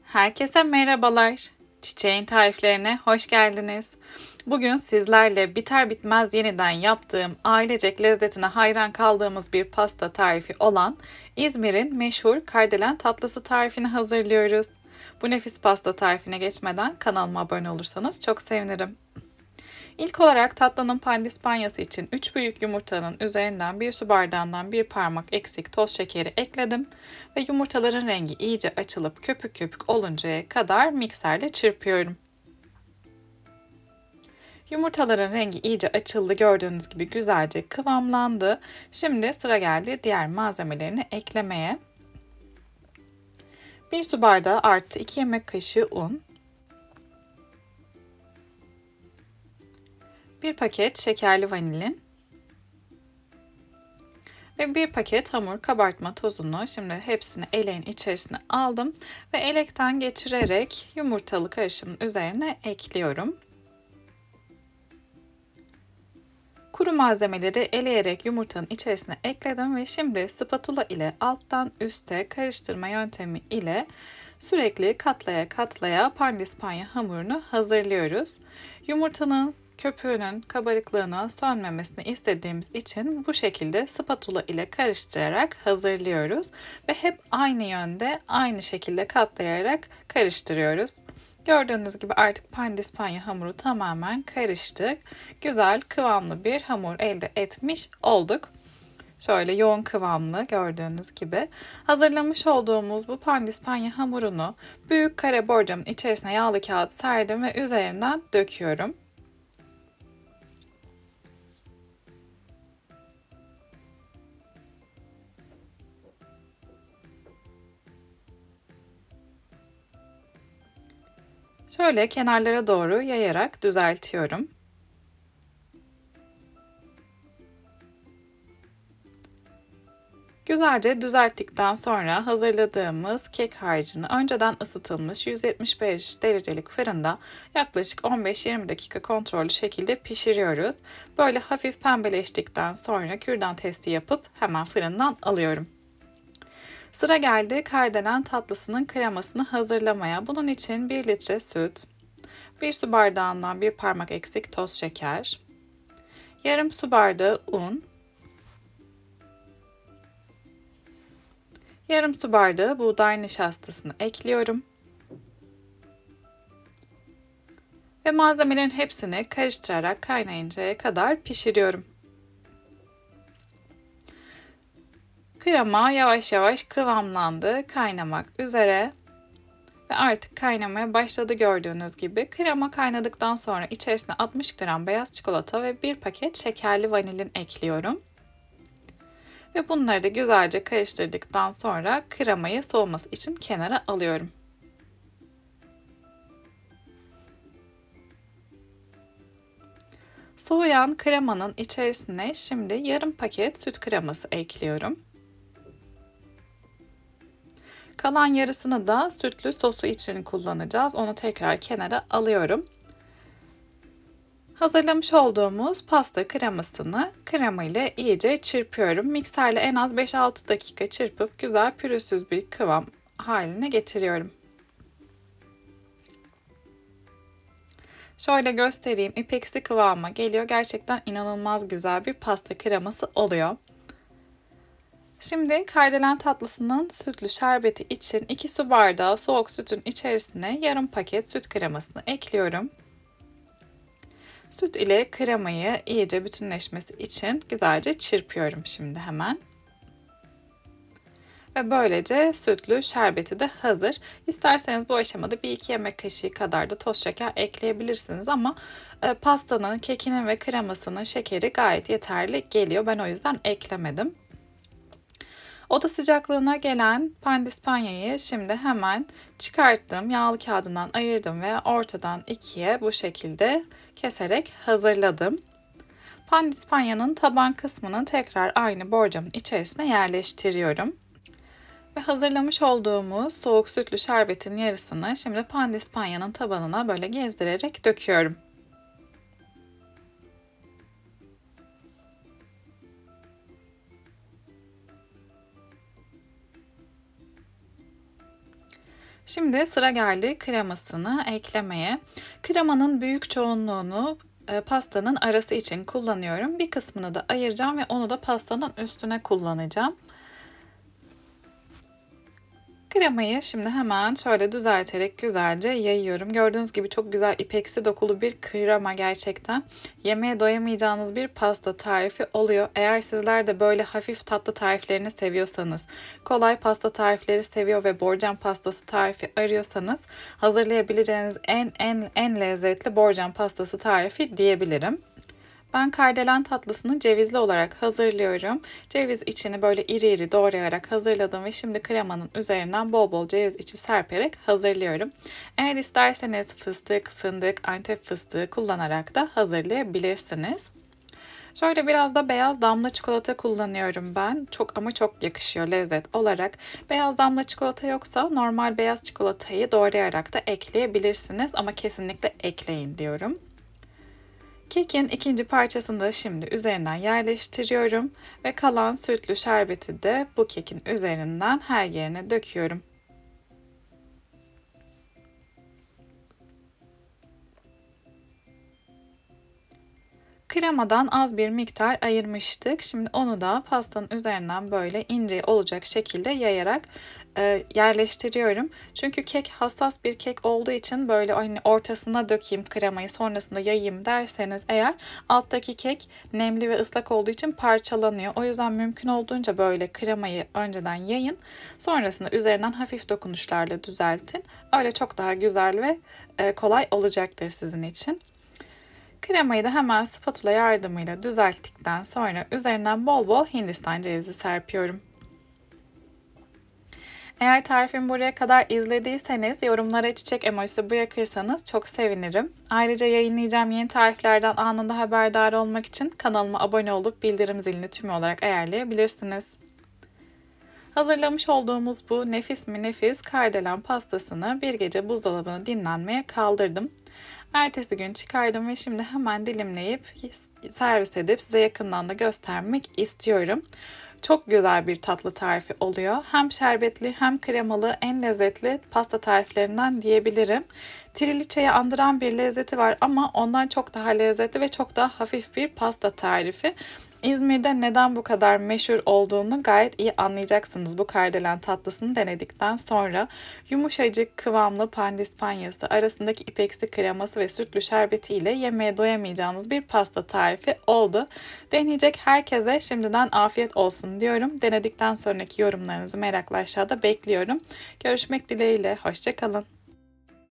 Herkese merhabalar. Çiçeğin tariflerine hoş geldiniz. Bugün sizlerle biter bitmez yeniden yaptığım ailecek lezzetine hayran kaldığımız bir pasta tarifi olan İzmir'in meşhur kardelen tatlısı tarifini hazırlıyoruz. Bu nefis pasta tarifine geçmeden kanalıma abone olursanız çok sevinirim. İlk olarak tatlının pandispanyası için 3 büyük yumurtanın üzerinden 1 su bardağından 1 parmak eksik toz şekeri ekledim ve yumurtaların rengi iyice açılıp köpük köpük oluncaya kadar mikserle çırpıyorum. Yumurtaların rengi iyice açıldı, gördüğünüz gibi güzelce kıvamlandı. Şimdi sıra geldi diğer malzemelerini eklemeye. 1 su bardağı artı 2 yemek kaşığı un, 1 paket şekerli vanilin ve 1 paket hamur kabartma tozunu şimdi hepsini eleğin içerisine aldım ve elekten geçirerek yumurtalı karışımın üzerine ekliyorum. Kuru malzemeleri eleyerek yumurtanın içerisine ekledim ve şimdi spatula ile alttan üste karıştırma yöntemi ile sürekli katlaya katlaya pandispanya hamurunu hazırlıyoruz. Yumurtanın köpüğünün kabarıklığına sönmemesini istediğimiz için bu şekilde spatula ile karıştırarak hazırlıyoruz ve hep aynı yönde aynı şekilde katlayarak karıştırıyoruz. Gördüğünüz gibi artık pandispanya hamuru tamamen karıştı. Güzel kıvamlı bir hamur elde etmiş olduk. Şöyle yoğun kıvamlı gördüğünüz gibi. Hazırlamış olduğumuz bu pandispanya hamurunu büyük kare borcamın içerisine yağlı kağıt serdim ve üzerinden döküyorum. Şöyle kenarlara doğru yayarak düzeltiyorum. Güzelce düzelttikten sonra hazırladığımız kek harcını önceden ısıtılmış 175 derecelik fırında yaklaşık 15-20 dakika kontrollü şekilde pişiriyoruz. Böyle hafif pembeleştikten sonra kürdan testi yapıp hemen fırından alıyorum. Sıra geldi kardelen tatlısının kremasını hazırlamaya. Bunun için 1 litre süt, 1 su bardağından 1 parmak eksik toz şeker, yarım su bardağı un, yarım su bardağı buğday nişastasını ekliyorum. Ve malzemelerin hepsini karıştırarak kaynayıncaya kadar pişiriyorum. Krema yavaş yavaş kıvamlandı, kaynamak üzere. Ve artık kaynamaya başladı gördüğünüz gibi. Krema kaynadıktan sonra içerisine 60 gram beyaz çikolata ve 1 paket şekerli vanilin ekliyorum. Ve bunları da güzelce karıştırdıktan sonra kremayı soğuması için kenara alıyorum. Soğuyan kremanın içerisine şimdi yarım paket süt kreması ekliyorum. Kalan yarısını da sütlü sosu için kullanacağız. Onu tekrar kenara alıyorum. Hazırlamış olduğumuz pasta kremasını krema ile iyice çırpıyorum. Mikserle en az 5-6 dakika çırpıp güzel pürüzsüz bir kıvam haline getiriyorum. Şöyle göstereyim. İpeksi kıvama geliyor. Gerçekten inanılmaz güzel bir pasta kreması oluyor. Şimdi kardelen tatlısının sütlü şerbeti için 2 su bardağı soğuk sütün içerisine yarım paket süt kremasını ekliyorum. Süt ile kremayı iyice bütünleşmesi için güzelce çırpıyorum şimdi hemen. Ve böylece sütlü şerbeti de hazır. İsterseniz bu aşamada 1-2 yemek kaşığı kadar da toz şeker ekleyebilirsiniz ama pastanın, kekinin ve kremasının şekeri gayet yeterli geliyor. Ben o yüzden eklemedim. Oda sıcaklığına gelen pandispanyayı şimdi hemen çıkarttım. Yağlı kağıdından ayırdım ve ortadan ikiye bu şekilde keserek hazırladım. Pandispanyanın taban kısmını tekrar aynı borcamın içerisine yerleştiriyorum. Ve hazırlamış olduğumuz soğuk sütlü şerbetin yarısını şimdi pandispanyanın tabanına böyle gezdirerek döküyorum. Şimdi sıra geldi kremasını eklemeye. Kremanın büyük çoğunluğunu pastanın arası için kullanıyorum. Bir kısmını da ayıracağım ve onu da pastanın üstüne kullanacağım. Kremayı şimdi hemen şöyle düzelterek güzelce yayıyorum. Gördüğünüz gibi çok güzel ipeksi dokulu bir krema gerçekten. Yemeğe doyamayacağınız bir pasta tarifi oluyor. Eğer sizler de böyle hafif tatlı tariflerini seviyorsanız, kolay pasta tarifleri seviyor ve borcam pastası tarifi arıyorsanız hazırlayabileceğiniz en lezzetli borcam pastası tarifi diyebilirim. Ben kardelen tatlısını cevizli olarak hazırlıyorum. Ceviz içini böyle iri iri doğrayarak hazırladım ve şimdi kremanın üzerinden bol bol ceviz içi serperek hazırlıyorum. Eğer isterseniz fıstık, fındık, antep fıstığı kullanarak da hazırlayabilirsiniz. Şöyle biraz da beyaz damla çikolata kullanıyorum ben. Çok yakışıyor lezzet olarak. Beyaz damla çikolata yoksa normal beyaz çikolatayı doğrayarak da ekleyebilirsiniz ama kesinlikle ekleyin diyorum. Kekin ikinci parçasını da şimdi üzerinden yerleştiriyorum ve kalan sütlü şerbeti de bu kekin üzerinden her yerine döküyorum. Kremadan az bir miktar ayırmıştık. Şimdi onu da pastanın üzerinden böyle ince olacak şekilde yayarak yerleştiriyorum. Çünkü kek hassas bir kek olduğu için böyle hani ortasına dökeyim kremayı sonrasında yayayım derseniz eğer alttaki kek nemli ve ıslak olduğu için parçalanıyor. O yüzden mümkün olduğunca böyle kremayı önceden yayın. Sonrasında üzerinden hafif dokunuşlarla düzeltin. Öyle çok daha güzel ve kolay olacaktır sizin için. Kremayı da hemen spatula yardımıyla düzelttikten sonra üzerinden bol bol Hindistan cevizi serpiyorum. Eğer tarifimi buraya kadar izlediyseniz yorumlara çiçek emojisi bırakırsanız çok sevinirim. Ayrıca yayınlayacağım yeni tariflerden anında haberdar olmak için kanalıma abone olup bildirim zilini tüm olarak ayarlayabilirsiniz. Hazırlamış olduğumuz bu nefis mi nefis kardelen pastasını bir gece buzdolabına dinlenmeye kaldırdım. Ertesi gün çıkardım ve şimdi hemen dilimleyip servis edip size yakından da göstermek istiyorum. Çok güzel bir tatlı tarifi oluyor. Hem şerbetli hem kremalı en lezzetli pasta tariflerinden diyebilirim. Triliçeyi andıran bir lezzeti var ama ondan çok daha lezzetli ve çok daha hafif bir pasta tarifi. İzmir'de neden bu kadar meşhur olduğunu gayet iyi anlayacaksınız bu kardelen tatlısını denedikten sonra. Yumuşacık, kıvamlı pandispanyası, arasındaki ipeksi kreması ve sütlü şerbeti ile yemeğe doyamayacağınız bir pasta tarifi oldu. Deneyecek herkese şimdiden afiyet olsun diyorum. Denedikten sonraki yorumlarınızı merakla aşağıda bekliyorum. Görüşmek dileğiyle, hoşça kalın.